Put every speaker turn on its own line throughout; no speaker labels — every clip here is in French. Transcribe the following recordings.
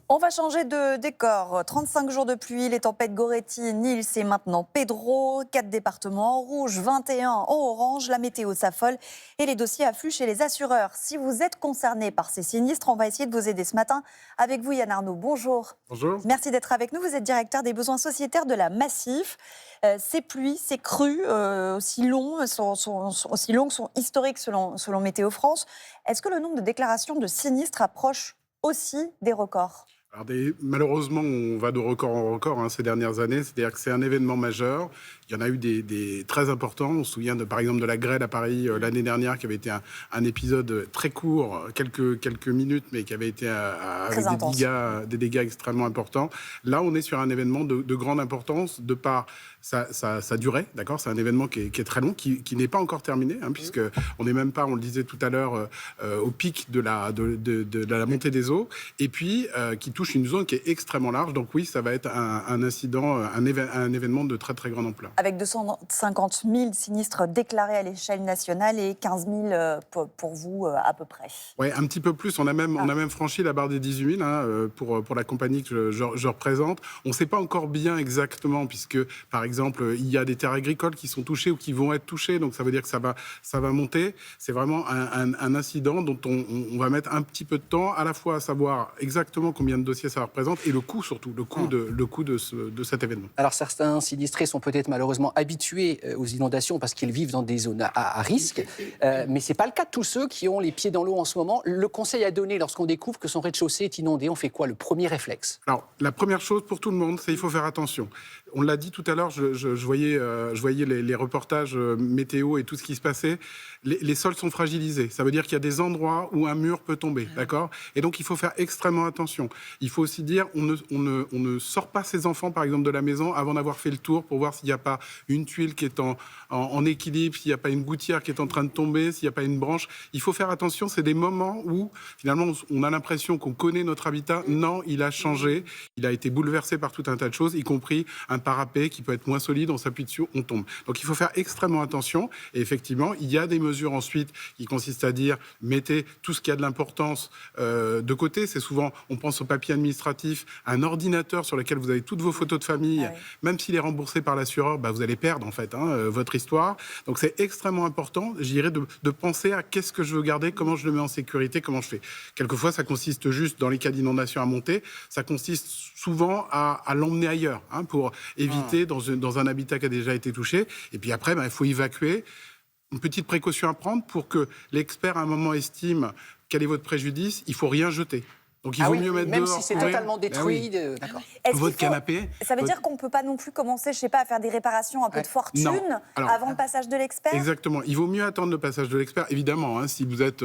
On va changer de décor. 35 jours de pluie, les tempêtes Goretti, Nils et maintenant Pedro. 4 départements en rouge, 21 en orange. La météo s'affole et les dossiers affluent chez les assureurs. Si vous êtes concerné par ces sinistres, on va essayer de vous aider ce matin. Avec vous, Yann Arnaud, bonjour.
Bonjour.
Merci d'être avec nous. Vous êtes directeur des besoins sociétaires de la Massif. Ces pluies, ces crues aussi longues sont historiques selon Météo France. Est-ce que le nombre de déclarations de sinistres approche aussi des records ?
Alors malheureusement, on va de record en record ces dernières années. C'est-à-dire que c'est un événement majeur. Il y en a eu des très importants. On se souvient par exemple de la grêle à Paris l'année dernière, qui avait été un épisode très court, quelques minutes, mais qui avait été avec des dégâts extrêmement importants. Là, on est sur un événement de grande importance de par sa durée. D'accord, c'est un événement qui est très long, qui n'est pas encore terminé, puisque on n'est même pas, on le disait tout à l'heure, au pic de la montée des eaux, et puis qui touche une zone qui est extrêmement large. Donc oui, ça va être un incident, un événement de très très grande ampleur.
Avec 250 000 sinistres déclarés à l'échelle nationale et 15 000 pour vous à peu près.
Oui, un petit peu plus. On a même franchi la barre des 18 000 pour la compagnie que je représente. On ne sait pas encore bien exactement, puisque par exemple, il y a des terres agricoles qui sont touchées ou qui vont être touchées. Donc ça veut dire que ça va monter. C'est vraiment un incident dont on va mettre un petit peu de temps, à la fois à savoir exactement combien de dossiers ça représente et le coût surtout, le coût de cet événement.
Alors certains sinistrés sont peut-être malheureusement habitués aux inondations parce qu'ils vivent dans des zones à risque, mais ce n'est pas le cas de tous ceux qui ont les pieds dans l'eau en ce moment. Le conseil à donner lorsqu'on découvre que son rez-de-chaussée est inondé, on fait quoi, le premier réflexe?
Alors, la première chose pour tout le monde, c'est qu'il faut faire attention. On l'a dit tout à l'heure, je voyais les reportages météo et tout ce qui se passait. Les sols sont fragilisés. Ça veut dire qu'il y a des endroits où un mur peut tomber, d'accord ? Et donc, il faut faire extrêmement attention. Il faut aussi dire, on ne sort pas ses enfants, par exemple, de la maison avant d'avoir fait le tour pour voir s'il n'y a pas une tuile qui est en équilibre, s'il n'y a pas une gouttière qui est en train de tomber, s'il n'y a pas une branche. Il faut faire attention. C'est des moments où, finalement, on a l'impression qu'on connaît notre habitat. Non, il a changé. Il a été bouleversé par tout un tas de choses, y compris un parapet qui peut être moins solide, on s'appuie dessus, on tombe. Donc il faut faire extrêmement attention. Et effectivement, il y a des mesures ensuite qui consistent à dire, mettez tout ce qui a de l'importance de côté. C'est souvent, on pense au papier administratif, un ordinateur sur lequel vous avez toutes vos photos de famille. Même s'il est remboursé par l'assureur, vous allez perdre en fait votre histoire. Donc c'est extrêmement important, je dirais, de penser à qu'est-ce que je veux garder, comment je le mets en sécurité, comment je fais. Quelquefois, ça consiste juste, dans les cas d'inondation à monter, ça consiste souvent à l'emmener ailleurs, pour éviter dans un habitat qui a déjà été touché. Et puis après, il faut évacuer. Une petite précaution à prendre pour que l'expert, à un moment, estime quel est votre préjudice. Il ne faut rien jeter. Donc il vaut mieux mettre
même
dehors.
Si c'est totalement détruit. D'accord.
Votre canapé.
Ça veut dire qu'on ne peut pas non plus commencer, je sais pas, à faire des réparations un peu de fortune avant le passage de l'expert.
Exactement. Il vaut mieux attendre le passage de l'expert, évidemment. Si vous êtes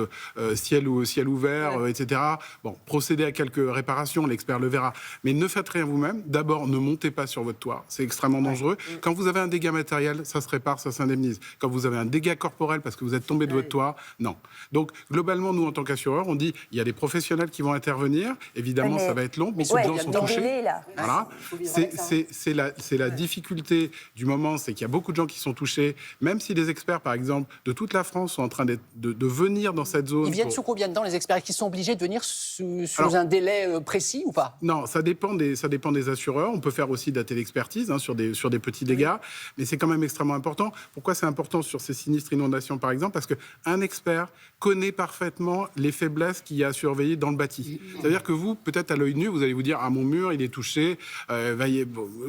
ciel ouvert, etc. Bon, procédez à quelques réparations, l'expert le verra. Mais ne faites rien vous-même. D'abord, ne montez pas sur votre toit. C'est extrêmement dangereux. Quand vous avez un dégât matériel, ça se répare, ça s'indemnise. Quand vous avez un dégât corporel parce que vous êtes tombé de votre toit, non. Donc, globalement, nous, en tant qu'assureurs, on dit il y a des professionnels qui vont intervenir. Évidemment, ça va être long, mais ceux qui sont touchés. Voilà. C'est la difficulté du moment, c'est qu'il y a beaucoup de gens qui sont touchés, même si les experts, par exemple, de toute la France sont en train de venir dans cette zone.
Ils viennent sous combien de temps, les experts, qui sont obligés de venir sous un délai précis ou pas?
Non, ça dépend des assureurs. On peut faire aussi de la téléexpertise sur des petits dégâts, mais c'est quand même extrêmement important. Pourquoi c'est important sur ces sinistres inondations, par exemple? Parce qu'un expert connaît parfaitement les faiblesses qu'il y a à surveiller dans le bâti. C'est-à-dire que vous, peut-être à l'œil nu, vous allez vous dire « Ah, mon mur, il est touché. »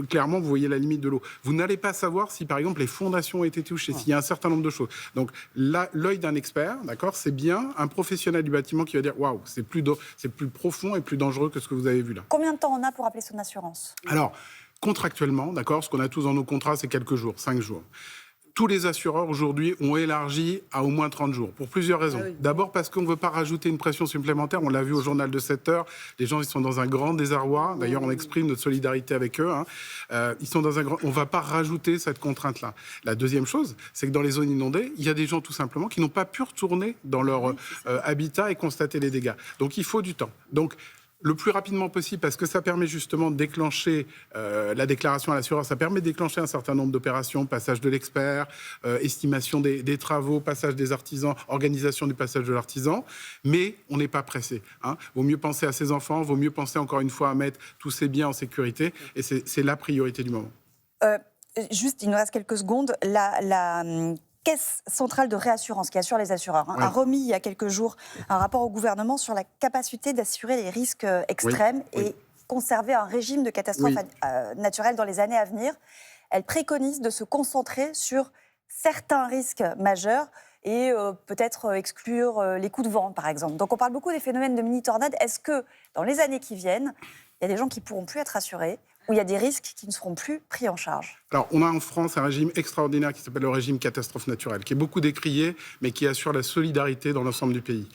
Clairement, vous voyez la limite de l'eau. Vous n'allez pas savoir si, par exemple, les fondations ont été touchées, s'il y a un certain nombre de choses. Donc, là, l'œil d'un expert, d'accord, c'est bien un professionnel du bâtiment qui va dire « Waouh, c'est plus profond et plus dangereux que ce que vous avez vu là. »
Combien de temps on a pour appeler son assurance?
Alors, contractuellement, d'accord, ce qu'on a tous dans nos contrats, c'est quelques jours, 5 jours. Tous les assureurs aujourd'hui ont élargi à au moins 30 jours, pour plusieurs raisons. D'abord parce qu'on ne veut pas rajouter une pression supplémentaire. On l'a vu au journal de 7 heures. Les gens, ils sont dans un grand désarroi. D'ailleurs, on exprime notre solidarité avec eux. Ils sont dans un grand... On ne va pas rajouter cette contrainte-là. La deuxième chose, c'est que dans les zones inondées, il y a des gens tout simplement qui n'ont pas pu retourner dans leur habitat et constater les dégâts. Donc, il faut du temps. Donc, Le plus rapidement possible, parce que ça permet justement de déclencher la déclaration à l'assureur, ça permet de déclencher un certain nombre d'opérations, passage de l'expert, estimation des travaux, passage des artisans, organisation du passage de l'artisan, mais on n'est pas pressé. Vaut mieux penser à ses enfants, vaut mieux penser encore une fois à mettre tous ses biens en sécurité, et c'est la priorité du moment.
Juste, il nous reste quelques secondes, la Caisse centrale de réassurance qui assure les assureurs a remis il y a quelques jours un rapport au gouvernement sur la capacité d'assurer les risques extrêmes et conserver un régime de catastrophe naturelle dans les années à venir. Elle préconise de se concentrer sur certains risques majeurs et peut-être exclure les coups de vent, par exemple. Donc on parle beaucoup des phénomènes de mini-tornades. Est-ce que dans les années qui viennent, il y a des gens qui ne pourront plus être assurés ou il y a des risques qui ne seront plus pris en charge?
Alors, on a en France un régime extraordinaire qui s'appelle le régime catastrophe naturelle, qui est beaucoup décrié, mais qui assure la solidarité dans l'ensemble du pays.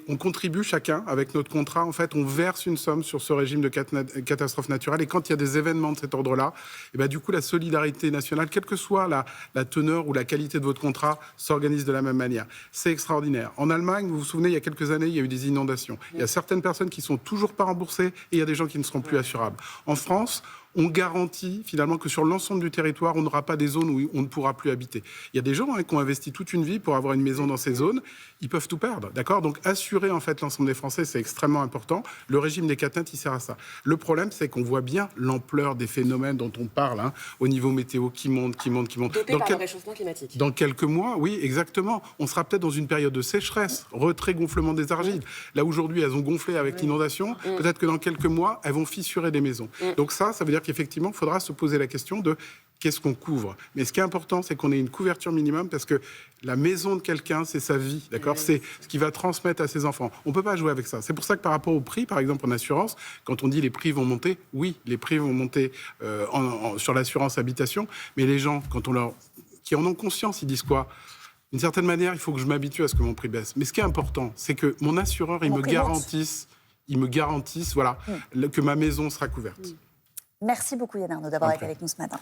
On contribue chacun, avec notre contrat, en fait, on verse une somme sur ce régime de catastrophe naturelle, et quand il y a des événements de cet ordre-là, et du coup, la solidarité nationale, quelle que soit la teneur ou la qualité de votre contrat, s'organise de la même manière. C'est extraordinaire. En Allemagne, vous vous souvenez, il y a quelques années, il y a eu des inondations. Il y a certaines personnes qui ne sont toujours pas remboursées, et il y a des gens qui ne seront plus assurables. En France, on garantit finalement que sur l'ensemble du territoire, on n'aura pas des zones où on ne pourra plus habiter. Il y a des gens qui ont investi toute une vie pour avoir une maison dans ces zones, ils peuvent tout perdre, d'accord ? Donc assurer en fait l'ensemble des Français, c'est extrêmement important. Le régime des CatNat, il sert à ça. Le problème, c'est qu'on voit bien l'ampleur des phénomènes dont on parle au niveau météo qui monte.
Dopé par le réchauffement climatique.
Dans quelques mois, oui, exactement. On sera peut-être dans une période de sécheresse, retrait, gonflement des argiles. Là, aujourd'hui, elles ont gonflé avec l'inondation. Peut-être que dans quelques mois, elles vont fissurer des maisons. Donc ça veut dire qu'effectivement, il faudra se poser la question de qu'est-ce qu'on couvre. Mais ce qui est important, c'est qu'on ait une couverture minimum parce que la maison de quelqu'un, c'est sa vie, d'accord ? C'est ce qu'il va transmettre à ses enfants. On ne peut pas jouer avec ça. C'est pour ça que par rapport au prix, par exemple, en assurance, quand on dit les prix vont monter, oui, les prix vont monter sur l'assurance habitation, mais les gens, qui en ont conscience, ils disent quoi ? D'une certaine manière, il faut que je m'habitue à ce que mon prix baisse. Mais ce qui est important, c'est que mon assureur, il me garantisse que ma maison sera couverte.
Merci beaucoup Yann Arnaud d'avoir été avec nous ce matin.